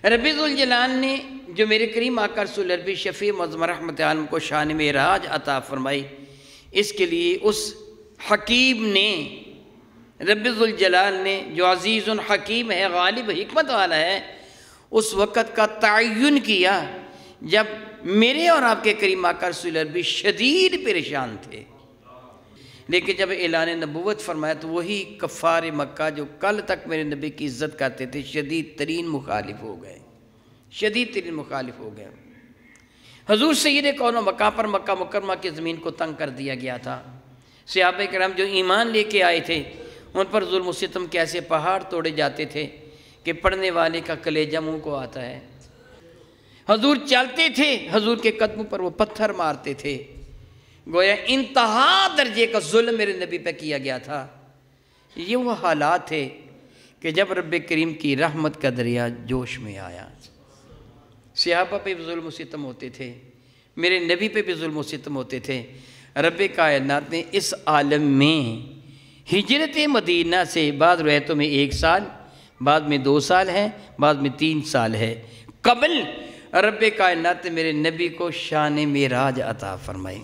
رب ذوالجلال نے جو میرے کریم آقا رسول عربی شفیع معظم رحمت عالم کو شان معراج عطا فرمائی، اس کے لیے اس حکیم نے، رب ذوالجلال نے جو عزیز حکیم ہے، غالب حکمت والا ہے، اس وقت کا تعین کیا جب میرے اور آپ کے کریم آقا رسول عربی شدید پریشان تھے، لیکن جب اعلان نبوت فرمایا تو وہی کفار مکہ جو کل تک میرے نبی کی عزت کرتے تھے شدید ترین مخالف ہو گئے، شدید ترین مخالف ہو گئے۔ حضور سید کون و مکہ پر مکہ مکرمہ کی زمین کو تنگ کر دیا گیا تھا۔ صحابہ کرام جو ایمان لے کے آئے تھے ان پر ظلم و ستم کیسے پہاڑ توڑے جاتے تھے کہ پڑھنے والے کا کلیجہ منہ کو آتا ہے۔ حضور چلتے تھے، حضور کے قدموں پر وہ پتھر مارتے تھے، گویا انتہا درجے کا ظلم میرے نبی پہ کیا گیا تھا۔ یہ وہ حالات تھے کہ جب رب کریم کی رحمت کا دریا جوش میں آیا، صحابہ پہ بھی ظلم و ستم ہوتے تھے، میرے نبی پہ بھی ظلم و ستم ہوتے تھے۔ رب کائنات نے اس عالم میں ہجرت مدینہ سے بعض روایتوں میں 1 سال، بعد میں 2 سال ہے، بعد میں 3 سال ہے، قبل رب کائنات نے میرے نبی کو شان معراج عطا فرمائی۔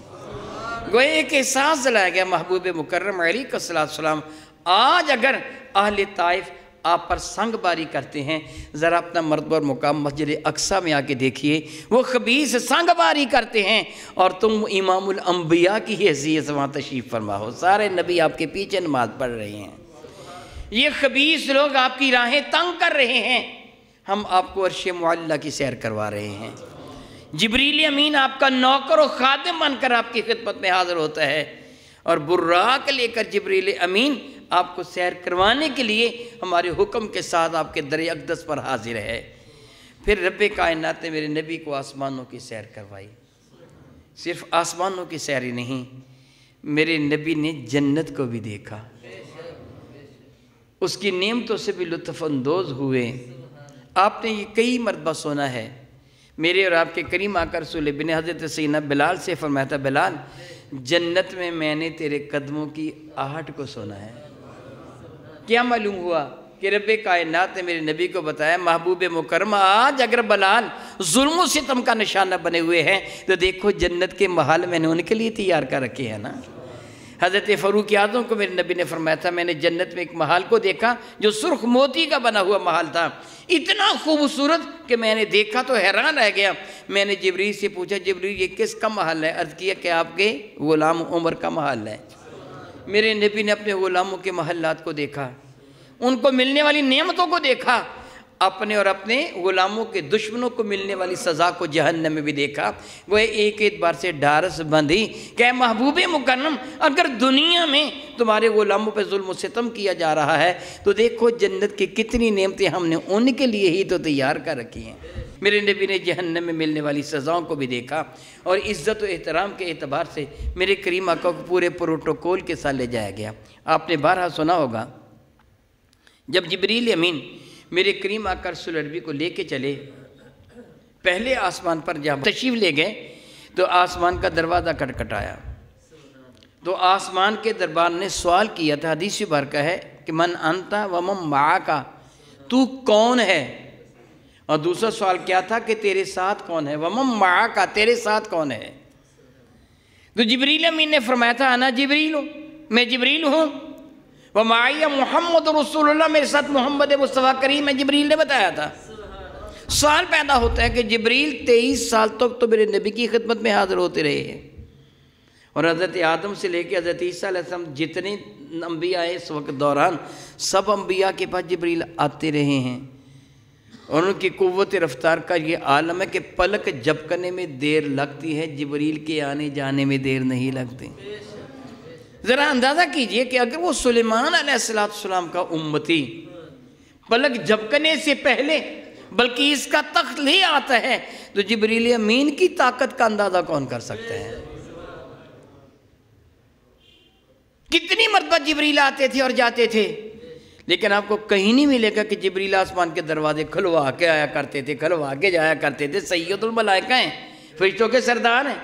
گویا ایک احساس دلایا گیا محبوب مکرم علیہ السلام، آج اگر اہل طائف آپ پر سنگ باری کرتے ہیں، ذرا اپنا مرتبہ اور مقام مسجد اقصیٰ میں آ کے دیکھیے، وہ خبیث سنگ باری کرتے ہیں اور تم امام الانبیاء کی حیثیت سے وہاں تشریف فرما ہو، سارے نبی آپ کے پیچھے نماز پڑھ رہے ہیں، یہ خبیث لوگ آپ کی راہیں تنگ کر رہے ہیں، ہم آپ کو عرش معلیٰ کی سیر کروا رہے ہیں، جبریل امین آپ کا نوکر و خادم بن کر آپ کی خدمت میں حاضر ہوتا ہے، اور براق لے کر جبریل امین آپ کو سیر کروانے کے لیے ہمارے حکم کے ساتھ آپ کے در اقدس پر حاضر ہے۔ پھر رب کائنات نے میرے نبی کو آسمانوں کی سیر کروائی، صرف آسمانوں کی سیر ہی نہیں، میرے نبی نے جنت کو بھی دیکھا، اس کی نعمتوں سے بھی لطف اندوز ہوئے۔ آپ نے یہ کئی مرتبہ سنا ہے، میرے اور آپ کے کریم آقا رسول ابن حضرت سیدنا بلال سے فرمایا تھا، بلال جنت میں نے تیرے قدموں کی آہٹ کو سنا ہے۔ کیا معلوم ہوا کہ رب کائنات نے میرے نبی کو بتایا، محبوب مکرمہ آج اگر بلال ظلم و ستم کا نشانہ بنے ہوئے ہیں تو دیکھو جنت کے محل میں نے ان کے لیے تیار کر رکھے ہیں نا۔ حضرت فاروق اعظم کو میرے نبی نے فرمایا تھا، میں نے جنت میں ایک محل کو دیکھا جو سرخ موتی کا بنا ہوا محل تھا، اتنا خوبصورت کہ میں نے دیکھا تو حیران رہ گیا۔ میں نے جبریل سے پوچھا، جبریل یہ کس کا محل ہے؟ عرض کیا کہ آپ کے غلام عمر کا محل ہے۔ میرے نبی نے اپنے غلاموں کے محلات کو دیکھا، ان کو ملنے والی نعمتوں کو دیکھا، اپنے اور اپنے غلاموں کے دشمنوں کو ملنے والی سزا کو جہنم میں بھی دیکھا۔ وہ ایک بار سے ڈھارس بندھی کہ اے محبوب مکرم، اگر دنیا میں تمہارے غلاموں پہ ظلم و ستم کیا جا رہا ہے تو دیکھو جنت کی کتنی نعمتیں ہم نے ان کے لیے ہی تو تیار کر رکھی ہیں۔ میرے نبی نے جہنم میں ملنے والی سزاؤں کو بھی دیکھا، اور عزت و احترام کے اعتبار سے میرے کریم آقا کو پورے پروٹوکول کے ساتھ لے جایا گیا۔ آپ نے بارہا سنا ہوگا، جب جبریل امین میرے کریم آقا رسول عربی کو لے کے چلے، پہلے آسمان پر جب تشریف لے گئے تو آسمان کا دروازہ کھٹکھٹایا، تو آسمان کے دربار نے سوال کیا تھا، حدیث مبارکہ ہے کہ من انت ومن معاک، تو کون ہے؟ اور دوسرا سوال کیا تھا کہ تیرے ساتھ کون ہے؟ ومن معاک، تیرے ساتھ کون ہے؟ تو جبریل امین نے فرمایا تھا، انا جبریل ہوں، میں جبریل ہوں، ومعی محمد رسول اللہ، میرے ساتھ محمد مصطفیٰ کریم ہے، جبریل نے بتایا تھا۔ سوال پیدا ہوتا ہے کہ جبریل 23 سال تک تو میرے نبی کی خدمت میں حاضر ہوتے رہے ہیں، اور حضرت آدم سے لے کے حضرت عیسیٰ علیہ السلام جتنے انبیاء ہیں اس وقت دوران، سب انبیاء کے پاس جبریل آتے رہے ہیں، اور ان کی قوت رفتار کا یہ عالم ہے کہ پلک جھپکنے میں دیر لگتی ہے، جبریل کے آنے جانے میں دیر نہیں لگتی۔ ذرا اندازہ کیجئے کہ اگر وہ سلیمان علیہ السلام کا امتی پلک جھپکنے سے پہلے بلکہ اس کا تخت لے آتا ہے تو جبریل امین کی طاقت کا اندازہ کون کر سکتے ہیں؟ کتنی مرتبہ جبریل آتے تھے اور جاتے تھے، لیکن آپ کو کہیں نہیں ملے گا کہ جبریل آسمان کے دروازے کھلوا کے آیا کرتے تھے، کھلوا کے جایا کرتے تھے۔ سید الملائکہ ہیں، فرشتوں کے سردار ہیں،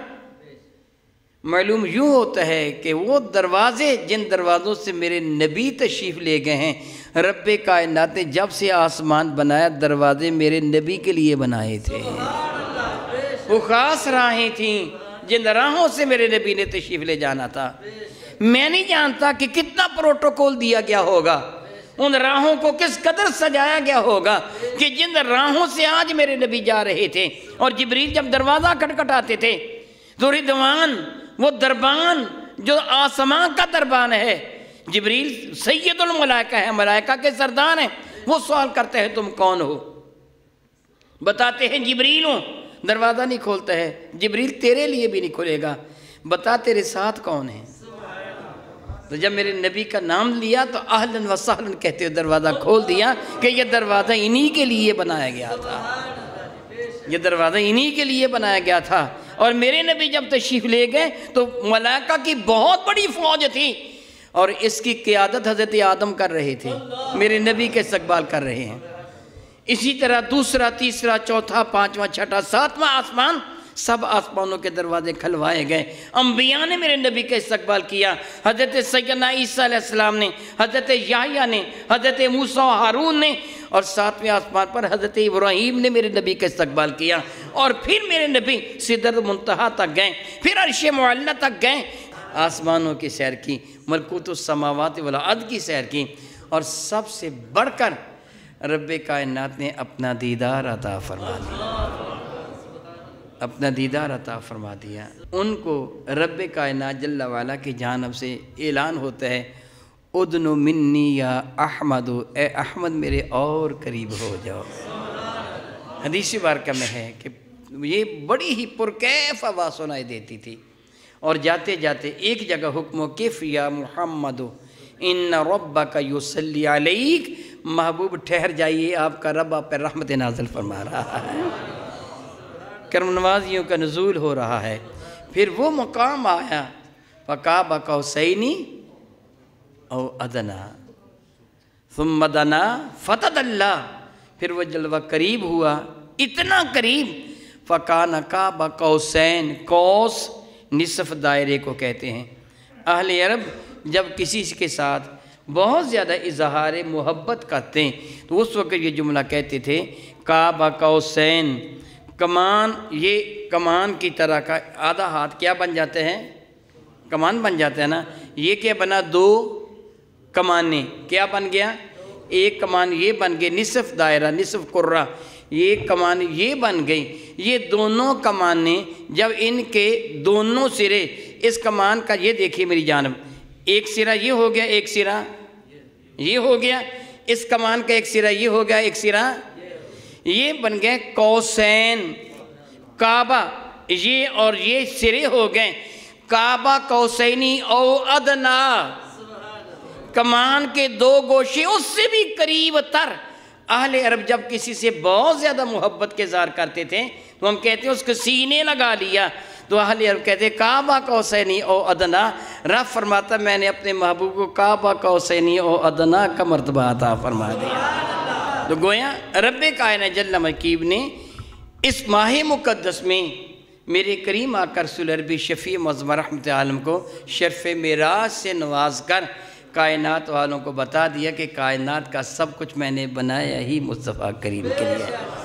معلوم یوں ہوتا ہے کہ وہ دروازے جن دروازوں سے میرے نبی تشریف لے گئے ہیں، رب کائنات نے جب سے آسمان بنایا دروازے میرے نبی کے لیے بنائے تھے۔ وہ خاص راہیں تھیں جن راہوں سے میرے نبی نے تشریف لے جانا تھا۔ میں نہیں جانتا کہ کتنا پروٹوکول دیا گیا ہوگا، ان راہوں کو کس قدر سجایا گیا ہوگا کہ جن راہوں سے آج میرے نبی جا رہے تھے، اور جبریل جب دروازہ کھٹکھٹاتے تھے تو رضوان وہ دربان جو آسمان کا دربان ہے، جبریل سید الملائکہ ہے، ملائکہ کے سردار ہیں، وہ سوال کرتے ہیں تم کون ہو؟ بتاتے ہیں جبریل ہوں، دروازہ نہیں کھولتا ہے، جبریل تیرے لیے بھی نہیں کھلے گا، بتا تیرے ساتھ کون ہے؟ تو جب میرے نبی کا نام لیا تو اہلاً و سہلاً کہتے ہوئے دروازہ کھول دیا کہ یہ دروازہ انہی کے لیے بنایا گیا تھا، یہ دروازہ انہی کے لیے بنایا گیا تھا۔ اور میرے نبی جب تشریف لے گئے تو ملائکہ کی بہت بڑی فوج تھی، اور اس کی قیادت حضرت آدم کر رہے تھے، میرے نبی کے استقبال کر رہے ہیں۔ اسی طرح دوسرا، تیسرا، چوتھا، پانچواں، چھٹا، ساتواں آسمان، سب آسمانوں کے دروازے کھلوائے گئے۔ انبیاء نے میرے نبی کا استقبال کیا، حضرت سیدنا عیسیٰ علیہ السلام نے، حضرت یحییٰ نے، حضرت موسیٰ و ہارون نے، اور ساتویں آسمان پر حضرت ابراہیم نے میرے نبی کا استقبال کیا۔ اور پھر میرے نبی سدرۃ المنتہا تک گئے، پھر عرش معلیٰ تک گئے، آسمانوں کی سیر کی، ملکوت السماوات والارض کی سیر کی، اور سب سے بڑھ کر رب کائنات نے اپنا دیدار عطا فرما دیا، اپنا دیدار عطا فرما دیا۔ ان کو رب کائنات جل وعلا کی جانب سے اعلان ہوتا ہے، ادنو منی یا احمد، اے احمد میرے اور قریب ہو جاؤ۔ حدیث بارکہ میں ہے کہ یہ بڑی ہی پرکیف آواز سنائی دیتی تھی، اور جاتے جاتے ایک جگہ حکم و کف یا محمد ان ربک یصلی علیک، محبوب ٹھہر جائیے، آپ کا رب آپ پر رحمت نازل فرما رہا ہے، کرم نوازیوں کا نزول ہو رہا ہے۔ پھر وہ مقام آیا فقاب قوسین او ادنا ثم دنا فتدلی، پھر وہ جلوہ قریب ہوا، اتنا قریب، فکان قاب قوسین، قوس نصف دائرے کو کہتے ہیں۔ اہل عرب جب کسی کے ساتھ بہت زیادہ اظہار محبت کرتے ہیں تو اس وقت یہ جملہ کہتے تھے، قاب قوسین، کمان، یہ کمان کی طرح کا آدھا ہاتھ کیا بن جاتے ہیں؟ کمان بن جاتا ہے نا، یہ کیا بنا؟ دو کمانیں، کیا بن گیا؟ ایک کمان یہ بن گئی، نصف دائرہ، نصف قرہ، یہ کمان یہ بن گئی۔ یہ دونوں کمانیں جب ان کے دونوں سرے اس کمان کا، یہ دیکھیے میری جانب، ایک سرا یہ ہو گیا، ایک سرا یہ ہو گیا، اس کمان کا ایک سرا یہ ہو گیا، ایک سرا یہ بن گئے قوسین، کعبہ، یہ اور یہ سرے ہو گئے کعبہ قوسینی او ادنا، کمان کے دو گوشے اس سے بھی قریب تر۔ اہل عرب جب کسی سے بہت زیادہ محبت کے اظہار کرتے تھے تو ہم کہتے ہیں اس کو سینے لگا لیا، تو اہل عرب کہتے ہیں کعبہ قوسینی او ادنا، رب فرماتا میں نے اپنے محبوب کو کعبہ قوسینی او ادنا کا مرتبہ عطا فرما دیا۔ تو گویا رب کائنات جل مکیب نے اس ماہ مقدس میں میرے کریم آقا رسول عربی شفیع معظم رحمت عالم کو شرف معراج سے نواز کر کائنات والوں کو بتا دیا کہ کائنات کا سب کچھ میں نے بنایا ہی مصطفیٰ کریم کے لیے۔